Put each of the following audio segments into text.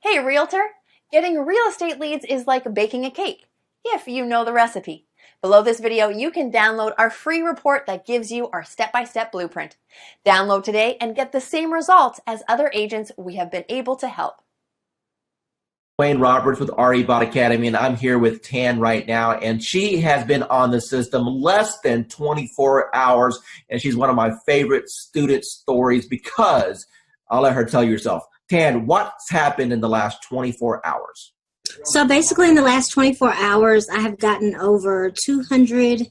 Hey, Realtor! Getting real estate leads is like baking a cake, if you know the recipe. Below this video, you can download our free report that gives you our step-by-step blueprint. Download today and get the same results as other agents we have been able to help. Wayne Roberts with RE Bot Academy, and I'm here with Tan right now, and she has been on the system less than 24 hours, and she's one of my favorite student stories because I'll let her tell you herself. Tan, what's happened in the last 24 hours? So basically in the last 24 hours, I have gotten over 200,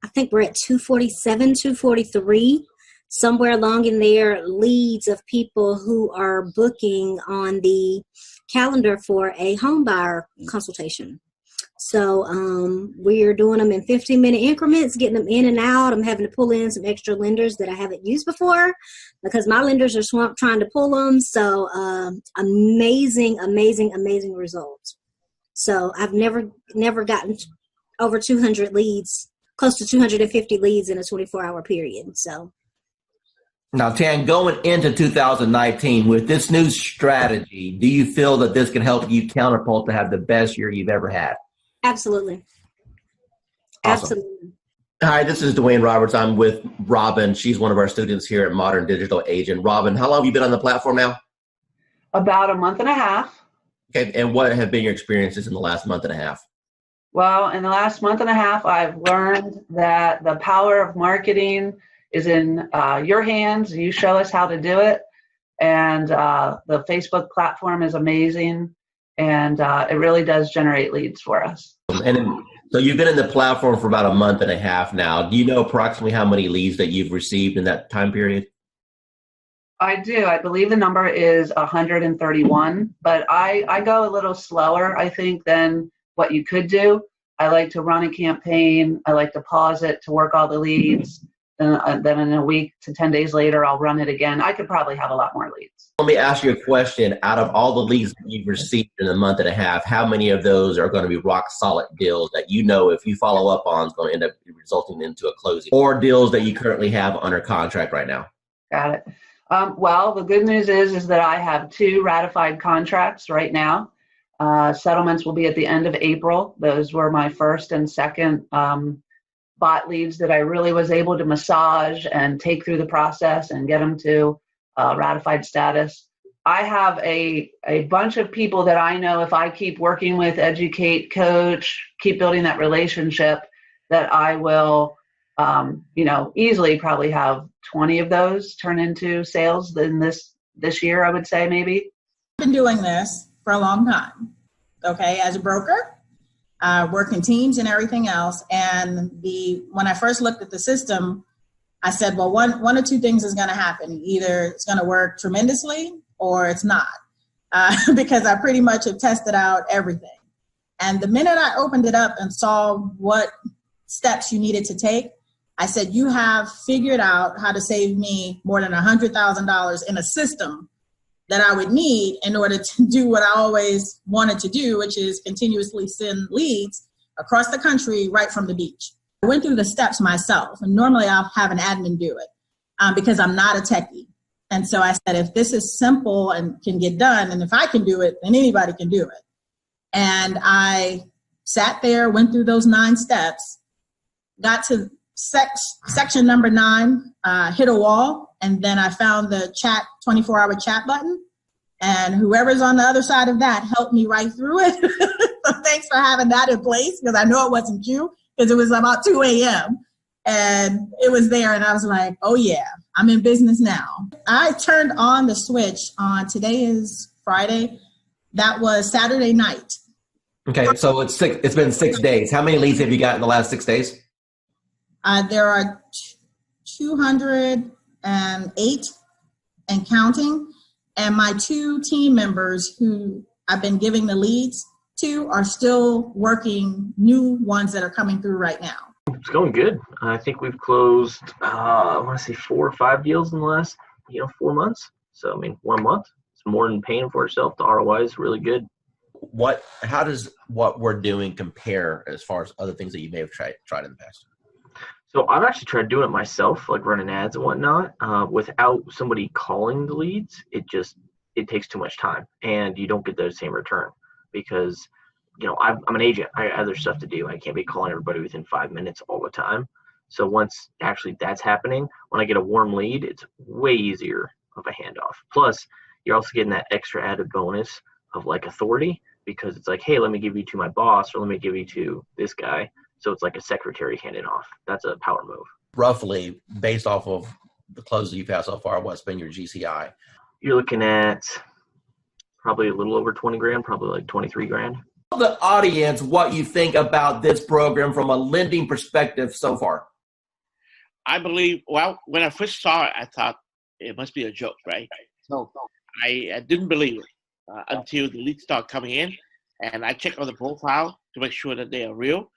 I think we're at 247, 243, somewhere along in there, leads of people who are booking on the calendar for a home buyer consultation. So we're doing them in 15-minute increments, getting them in and out. I'm having to pull in some extra lenders that I haven't used before because my lenders are swamped trying to pull them. So amazing results. So I've never gotten over 200 leads, close to 250 leads in a 24-hour period. So. Now, Tan, going into 2019 with this new strategy, do you feel that this can help you counterpult to have the best year you've ever had? Absolutely. Awesome. Absolutely. Hi, this is Dwayne Roberts. I'm with Robin. She's one of our students here at Modern Digital Agent. Robin, how long have you been on the platform now? About a month and a half. Okay, and what have been your experiences in the last month and a half? Well, in the last month and a half, I've learned that the power of marketing is in your hands. You show us how to do it. And the Facebook platform is amazing. And it really does generate leads for us. And so you've been in the platform for about a month and a half now. Do you know approximately how many leads that you've received in that time period? I do. I believe the number is 131, but I go a little slower, I think, than what you could do. I like to run a campaign. I like to pause it to work all the leads. Then in a week to 10 days later, I'll run it again. I could probably have a lot more leads. Let me ask you a question. Out of all the leads that you've received in a month and a half, how many of those are going to be rock solid deals that you know if you follow up on is going to end up resulting into a closing, or deals that you currently have under contract right now? Got it. Well, the good news is that I have 2 ratified contracts right now. Settlements will be at the end of April. Those were my first and second bot leads that I really was able to massage and take through the process and get them to ratified status. I have a bunch of people that I know if I keep working with, educate, coach, keep building that relationship, that I will, easily probably have 20 of those turn into sales in this year, I would say maybe. I've been doing this for a long time, okay, as a broker. Working teams and everything else. And when I first looked at the system, I said, well, one or two things is going to happen. Either it's going to work tremendously or it's not, because I pretty much have tested out everything. And the minute I opened it up and saw what steps you needed to take, I said, you have figured out how to save me more than $100,000 in a system that I would need in order to do what I always wanted to do, which is continuously send leads across the country right from the beach. I went through the steps myself, and normally I'll have an admin do it because I'm not a techie. And so I said, if this is simple and can get done, and if I can do it, then anybody can do it. And I sat there, went through those 9 steps, got to section number 9, hit a wall, and then I found the 24-hour chat button, and whoever's on the other side of that helped me right through it. So thanks for having that in place, because I know it wasn't you, because it was about 2 a.m. and it was there, and I was like, oh yeah, I'm in business now. I turned on the switch on, today is Friday, that was Saturday night. Okay, so it's been 6 days. How many leads have you got in the last 6 days? There are 208 and counting. And my 2 team members who I've been giving the leads to are still working new ones that are coming through right now. It's going good. I think we've closed, I want to say 4 or 5 deals in the last, 4 months. So, 1 month, it's more than paying for itself. The ROI is really good. How does what we're doing compare as far as other things that you may have tried in the past? So I've actually tried doing it myself, like running ads and whatnot, without somebody calling the leads. It it takes too much time and you don't get the same return because, I'm an agent. I have other stuff to do. I can't be calling everybody within 5 minutes all the time. So once actually that's happening, when I get a warm lead, it's way easier of a handoff. Plus, you're also getting that extra added bonus of like authority because it's like, hey, let me give you to my boss or let me give you to this guy. So it's like a secretary handing off. That's a power move. Roughly, based off of the closes you've had so far, what's been your GCI? You're looking at probably a little over 20 grand, probably like 23 grand. Tell the audience what you think about this program from a lending perspective so far. I believe, when I first saw it, I thought it must be a joke, right? So I didn't believe it until the leads start coming in, and I checked on the profile to make sure that they are real.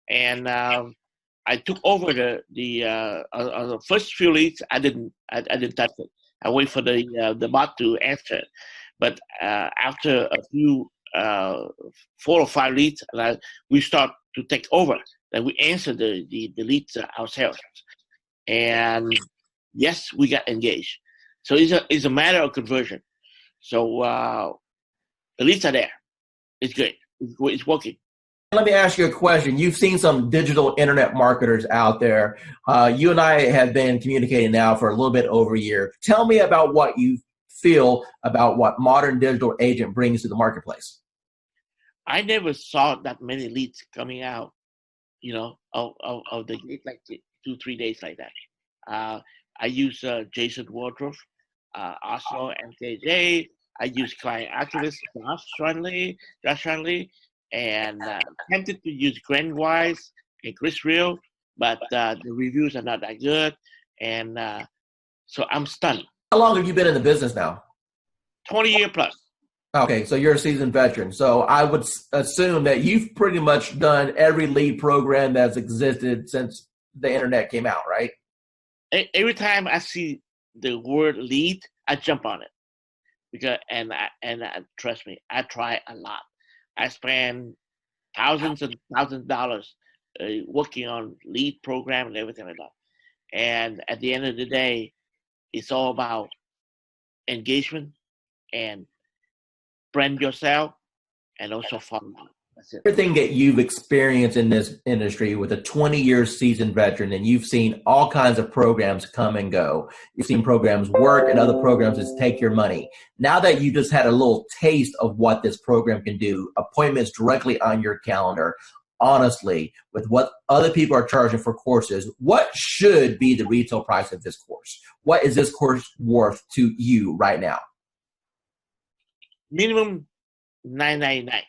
And I took over the first few leads. I didn't touch it. I wait for the bot to answer it. But after a few 4 or 5 leads, we start to take over. Then we answer the leads ourselves. And yes, we got engaged. So it's a matter of conversion. So the leads are there. It's good. It's working. Let me ask you a question. You've seen some digital internet marketers out there. You and I have been communicating now for a little bit over a year. Tell me about what you feel about what modern digital agent brings to the marketplace. I never saw that many leads coming out, of the gate like 2-3 days like that. I use Jason Wardrobe, Oslo, MKJ. I use Client Activist, Josh Shanley, and tempted to use Glenn Wise and Chris Real, but the reviews are not that good, and so I'm stunned. How long have you been in the business now? 20 years plus. Okay, so you're a seasoned veteran. So I would assume that you've pretty much done every lead program that's existed since the internet came out, right? Every time I see the word lead, I jump on it because and trust me, I try a lot. I spend thousands and thousands of dollars working on lead program and everything like that. And at the end of the day, it's all about engagement and brand yourself and also follow up. That's it. Everything that you've experienced in this industry with a 20-year seasoned veteran, and you've seen all kinds of programs come and go. You've seen programs work and other programs just take your money. Now that you just had a little taste of what this program can do, appointments directly on your calendar, honestly, with what other people are charging for courses, what should be the retail price of this course? What is this course worth to you right now? Minimum $9.99.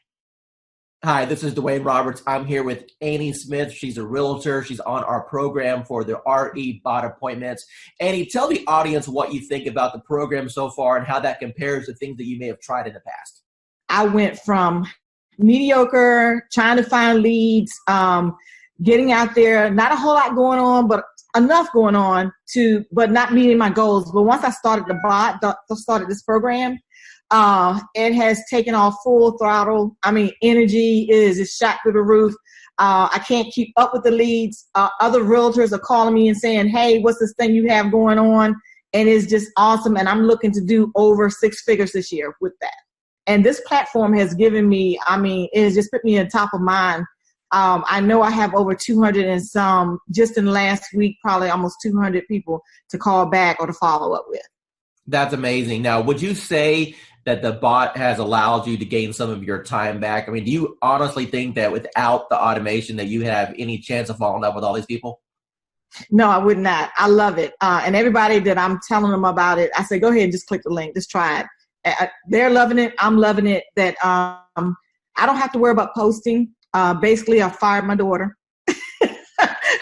Hi, this is Dwayne Roberts. I'm here with Annie Smith. She's a realtor. She's on our program for the RE bot appointments. Annie, tell the audience what you think about the program so far and how that compares to things that you may have tried in the past. I went from mediocre, trying to find leads, getting out there, not a whole lot going on, but enough going on but not meeting my goals. But once I started the bot, started this program, it has taken off full throttle. I mean, energy is shot through the roof. I can't keep up with the leads. Other realtors are calling me and saying, hey, what's this thing you have going on? And it's just awesome. And I'm looking to do over 6 figures this year with that. And this platform has given me, it has just put me on top of mind. I know I have over 200 and some, just in the last week, probably almost 200 people to call back or to follow up with. That's amazing. Now, would you say that the bot has allowed you to gain some of your time back? I mean, do you honestly think that without the automation that you have any chance of falling in love with all these people? No, I would not. I love it. And everybody that I'm telling them about it, I say, go ahead and just click the link. Just try it. They're loving it. I'm loving it. That I don't have to worry about posting. Basically, I fired my daughter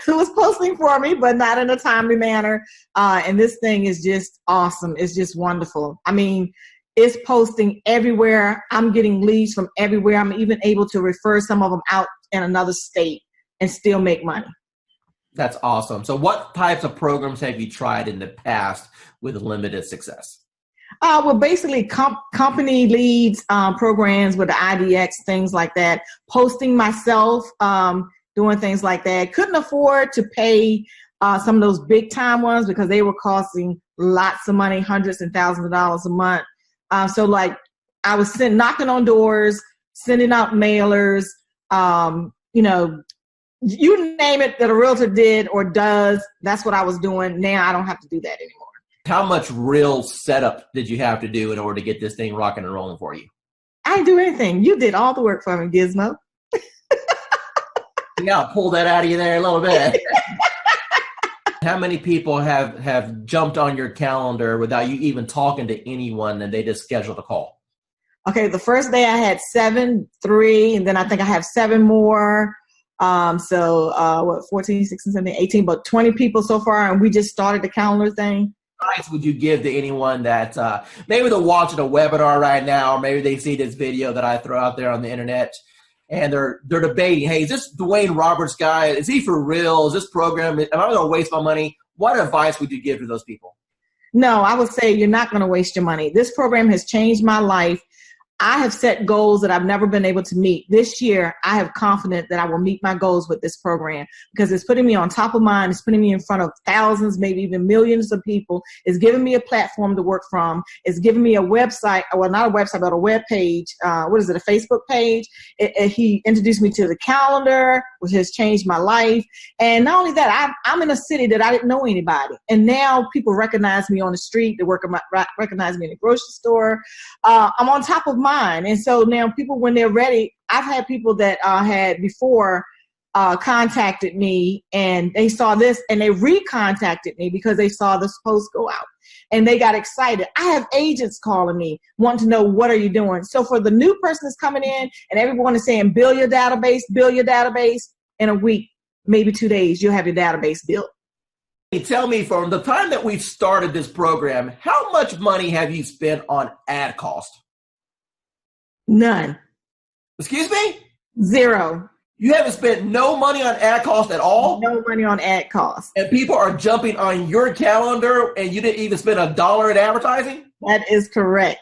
who was posting for me, but not in a timely manner. And this thing is just awesome. It's just wonderful. I mean, it's posting everywhere. I'm getting leads from everywhere. I'm even able to refer some of them out in another state and still make money. That's awesome. So what types of programs have you tried in the past with limited success? Well, basically company leads, programs with the IDX, things like that. Posting myself, doing things like that. Couldn't afford to pay some of those big time ones because they were costing lots of money, hundreds and thousands of dollars a month. So like I was knocking on doors, sending out mailers, you know, you name it that a realtor did or does, that's what I was doing. Now I don't have to do that anymore. How much real setup did you have to do in order to get this thing rocking and rolling for you? I didn't do anything. You did all the work for me, Gizmo. Yeah, I'll pull that out of you there a little bit. How many people have jumped on your calendar without you even talking to anyone and they just scheduled a call? Okay, the first day I had 7, 3, and then I think I have 7 more. So 14, 16, 17, 18, but 20 people so far, and we just started the calendar thing. What advice would you give to anyone that maybe they're watching a webinar right now, or maybe they see this video that I throw out there on the internet, and they're debating, hey, is this Dwayne Roberts guy, is he for real? Is this program, am I going to waste my money? What advice would you give to those people? No, I would say you're not going to waste your money. This program has changed my life. I have set goals that I've never been able to meet. This year, I have confidence that I will meet my goals with this program because it's putting me on top of mind. It's putting me in front of thousands, maybe even millions of people. It's giving me a platform to work from. It's giving me a website, well, not a website, but a web page. What is it, a Facebook page? He introduced me to the calendar, which has changed my life. And not only that, I'm in a city that I didn't know anybody. And now people recognize me on the street. They recognize me in the grocery store. I'm on top of mind. And so now people, when they're ready, I've had people that had before contacted me and they saw this and they recontacted me because they saw this post go out and they got excited. I have agents calling me wanting to know, what are you doing? So for the new person that's coming in and everyone is saying, build your database in a week, maybe 2 days, you'll have your database built. Tell me, from the time that we've started this program, how much money have you spent on ad cost? None. Excuse me? 0. You haven't spent no money on ad cost at all? No money on ad cost. And people are jumping on your calendar and you didn't even spend $1 in advertising? That is correct.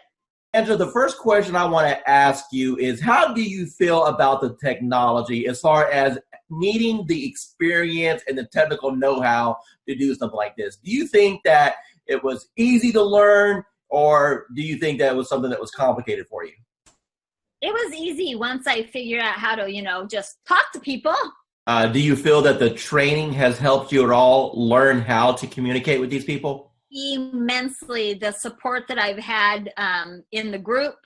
Angela, the first question I want to ask you is, how do you feel about the technology as far as needing the experience and the technical know-how to do something like this? Do you think that it was easy to learn, or do you think that it was something that was complicated for you? It was easy once I figured out how to, just talk to people. Do you feel that the training has helped you at all learn how to communicate with these people? Immensely. The support that I've had in the group,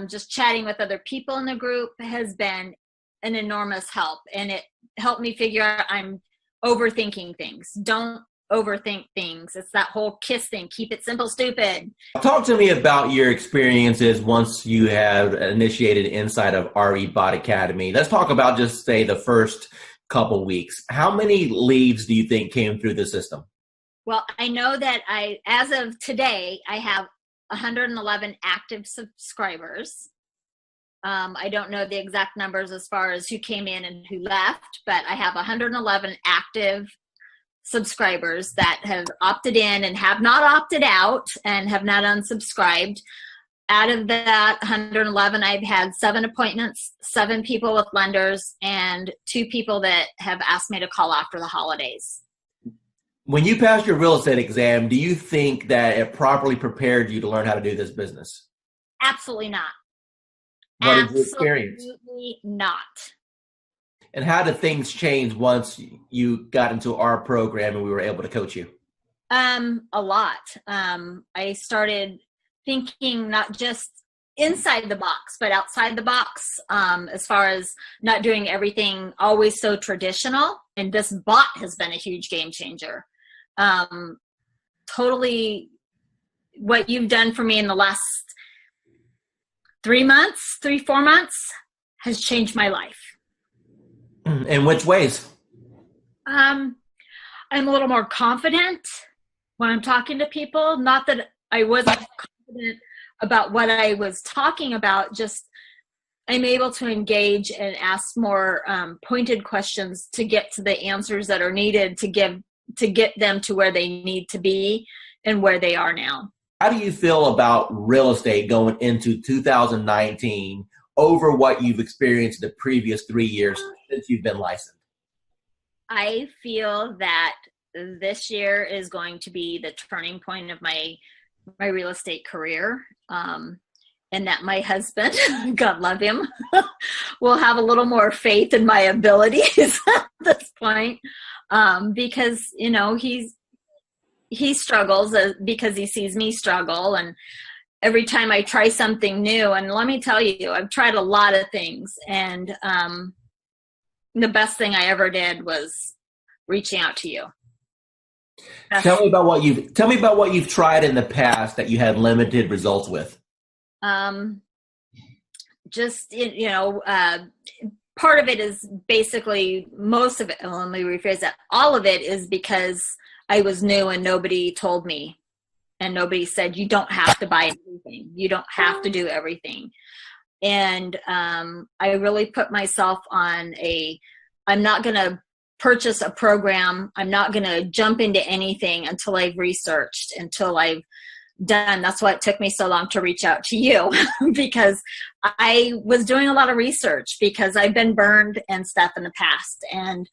just chatting with other people in the group, has been an enormous help. And it helped me figure out I'm overthinking things. Don't overthink things. It's that whole KISS thing. Keep it simple, stupid. Talk to me about your experiences once you have initiated inside of RE Bot Academy. Let's talk about just say the first couple weeks. How many leads do you think came through the system? Well, I know that as of today, I have 111 active subscribers. I don't know the exact numbers as far as who came in and who left, but I have 111 active subscribers that have opted in and have not opted out and have not unsubscribed. Out of that 111, I've had 7 appointments, 7 people with lenders, and 2 people that have asked me to call after the holidays. When you passed your real estate exam, do you think that it properly prepared you to learn how to do this business? Absolutely not. What is your experience? Absolutely not. And how did things change once you got into our program and we were able to coach you? A lot. I started thinking not just inside the box, but outside the box, as far as not doing everything always so traditional. And this bot has been a huge game changer. Totally what you've done for me in the last 4 months has changed my life. In which ways? I'm a little more confident when I'm talking to people. Not that I wasn't confident about what I was talking about, just I'm able to engage and ask more pointed questions to get to the answers that are needed to get them to where they need to be and where they are now. How do you feel about real estate going into 2019 over what you've experienced the previous 3 years since you've been licensed? I feel that this year is going to be the turning point of my my real estate career. And that my husband, God love him, will have a little more faith in my abilities at this point, because he struggles because he sees me struggle, and every time I try something new, and let me tell you, I've tried a lot of things, and the best thing I ever did was reaching out to you. Tell me about what you've tried in the past that you had limited results with. Part of it is basically, most of it, let me rephrase that, all of it is because I was new and nobody told me, and nobody said, you don't have to buy everything. You don't have to do everything. And I really put myself on I'm not going to purchase a program. I'm not going to jump into anything until I've researched, until I've done. That's why it took me so long to reach out to you, because I was doing a lot of research, because I've been burned and stuff in the past, and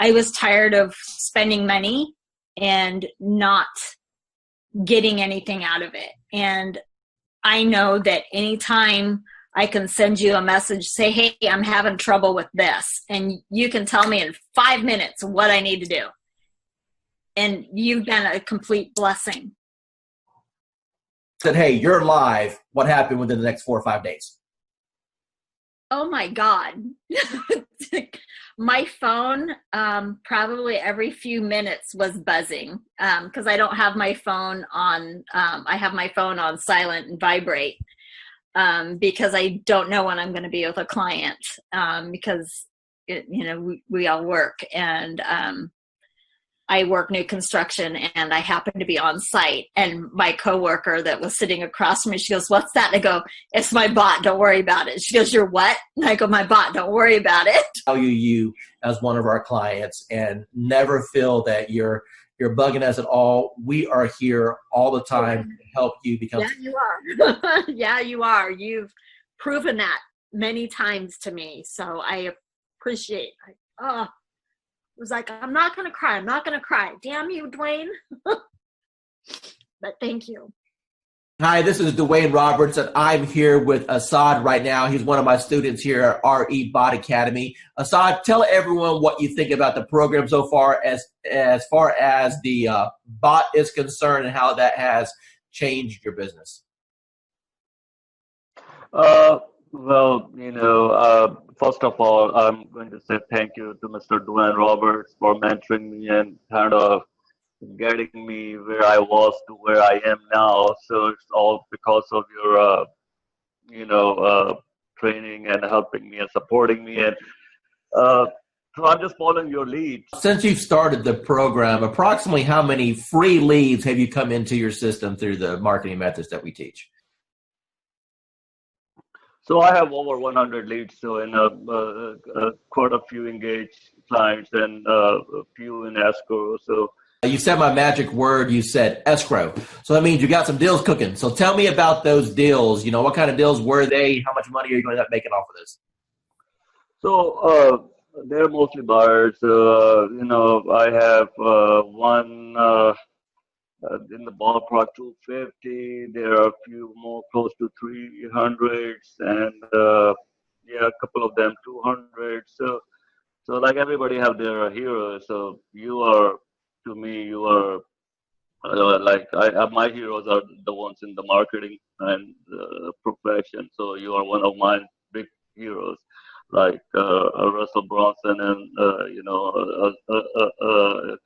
I was tired of spending money and not getting anything out of it. And I know that anytime I can send you a message, say, hey, I'm having trouble with this, and you can tell me in 5 minutes what I need to do. And you've been a complete blessing. Said, hey, you're live. What happened within the next 4 or 5 days? Oh my God. My phone, probably every few minutes was buzzing, because I don't have my phone on, I have my phone on silent and vibrate, because I don't know when I'm going to be with a client, because we all work, and I work new construction, and I happen to be on site, and my coworker that was sitting across from me, she goes, what's that? And I go, it's my bot. Don't worry about it. She goes, you're what? And I go, my bot. Don't worry about it. Value you as one of our clients, and never feel that you're bugging us at all. We are here all the time to help you become. Yeah, you are. Yeah, you are. You've proven that many times to me. So I appreciate it. It was like, I'm not going to cry. I'm not going to cry. Damn you, Dwayne. But thank you. Hi, this is Dwayne Roberts, and I'm here with Assad right now. He's one of my students here at RE Bot Academy. Assad, tell everyone what you think about the program so far as the bot is concerned, and how that has changed your business. First of all, I'm going to say thank you to Mr. Dwayne Roberts for mentoring me and kind of getting me where I was to where I am now. So it's all because of your, training and helping me and supporting me. And so I'm just following your lead. Since you've started the program, approximately how many free leads have you come into your system through the marketing methods that we teach? So I have over 100 leads, so in quite a few engaged clients and a few in escrow. So you said my magic word. You said escrow. So that means you got some deals cooking. So tell me about those deals. What kind of deals were they? How much money are you going to end up making off of this? So they're mostly buyers. I have one in the ballpark 250. There are a few more close to 300s, and a couple of them 200. So like everybody have their heroes. So you are, to me, you are my heroes are the ones in the marketing and profession. So you are one of my big heroes, like Russell Bronson and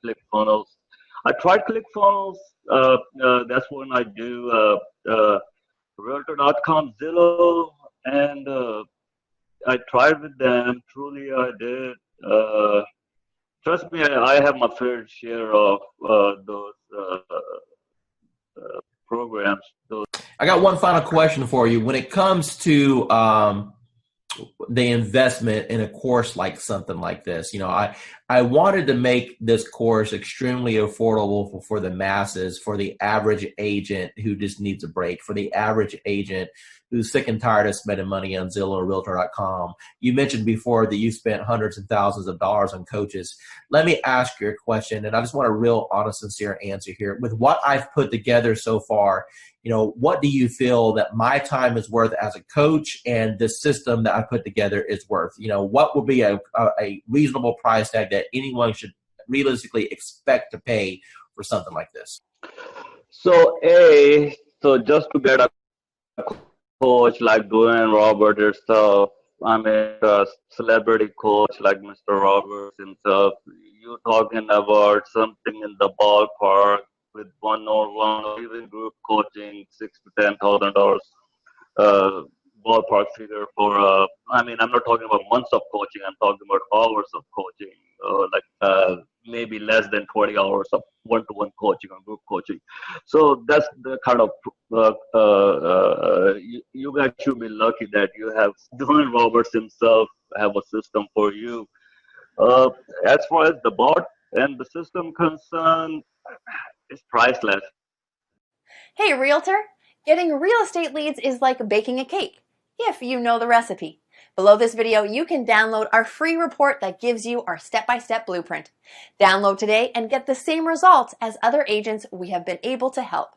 ClickFunnels. I tried ClickFunnels. That's when I do Realtor.com, Zillow, and I tried with them. Truly, I did. Trust me, I have my fair share of those programs. I got one final question for you. When it comes to the investment in a course like something like this, I wanted to make this course extremely affordable for the masses, for the average agent who just needs a break, for the average agent who's sick and tired of spending money on Zillow or Realtor.com. You mentioned before that you spent hundreds and thousands of dollars on coaches. Let me ask you a question, and I just want a real honest, sincere answer here. With what I've put together so far, what do you feel that my time is worth as a coach and the system that I put together is worth? What would be a reasonable price tag that anyone should realistically expect to pay for something like this? So just to get a coach like Dwayne Robert himself, I mean, a celebrity coach like Mr. Roberts himself, you're talking about something in the ballpark with one-on-one or even group coaching, $6,000 to $10,000 ballpark figure for. I mean, I'm not talking about months of coaching. I'm talking about hours of coaching, maybe less than 20 hours of one-to-one coaching or group coaching. So that's the kind of you guys should be lucky that you have Dwayne Roberts himself have a system for you. As far as the bot and the system concerned, it's priceless. Hey, Realtor! Getting real estate leads is like baking a cake, if you know the recipe. Below this video, you can download our free report that gives you our step-by-step blueprint. Download today and get the same results as other agents we have been able to help.